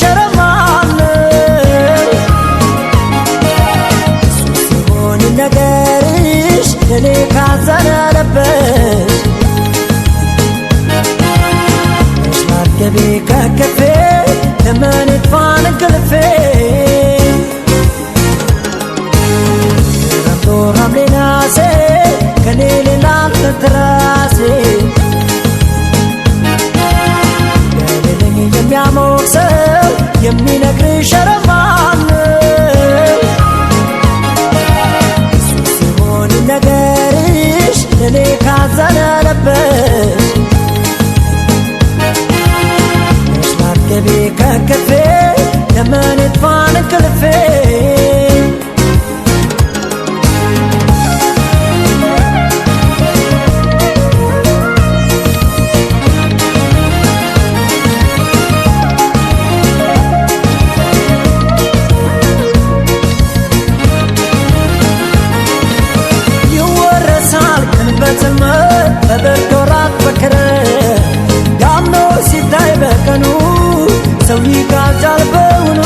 ሸረማን ሲሆን ነገርሽ ለኔ ካዘነለበሽ ገቢ ከከፌ ለምን ይጥፋን እንቅልፌ ረምቶ ሐምሌ ነሐሴ ከኔ ሌላ ትራሴ ገሌለኝ የሚያሞቅ ሰው የሚነግርሽ ኧረ ማነው እሱ ሲሆን ነገርሽ ለኔ ካዘነለበሽ ገቢ ከከፌ ለምን ይጥፋን እንቅልፌ ይወረሳል ቀን በዘመን በብርድ ወራት በክረምት ዳምኖ ሲታይ በቀኑ ሰው ይጋጃል በውኑ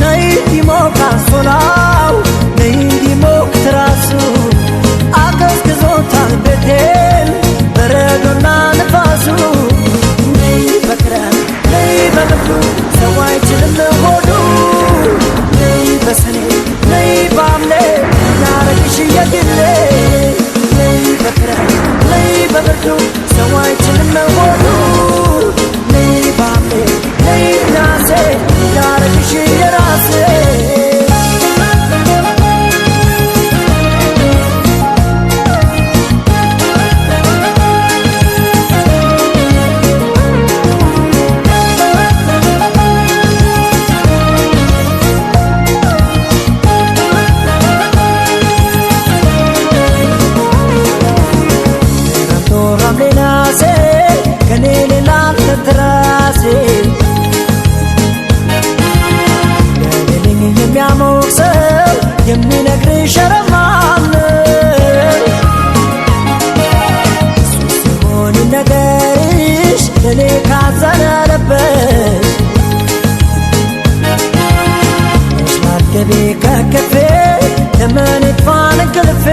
ነይ ዲሞክ አንሶላው ነይ ዲሞክ ትራሱ አቀዝቅዞታል ቤቴን በረዶና ንፋሱ ነይ በክረምት ነይ በብርዱ ሰው አይችልም ሆዱ ነይ በሰኔ ነይ በሐምሌ ላረግሽ የግሌ ነይ በክረምት ነይ በብርዱ ሰው አይችልም ሆዱ ነይ በሐምሌ ነይ ነሐሴ ላረግሽ የራሴ ረምቶ ሐምሌ ነሐሴ ከኔ ሌላ ትራሴ ገሌለኝ የሚያሞቅ ሰው የሚነግርሽ ኧረ ማነው እሱ ሲሆን ነገርሽ ለኔ ካዘነለበሽ መስማት ገቢ ከከፌ ለምን ይጥፋን እንቅልፌ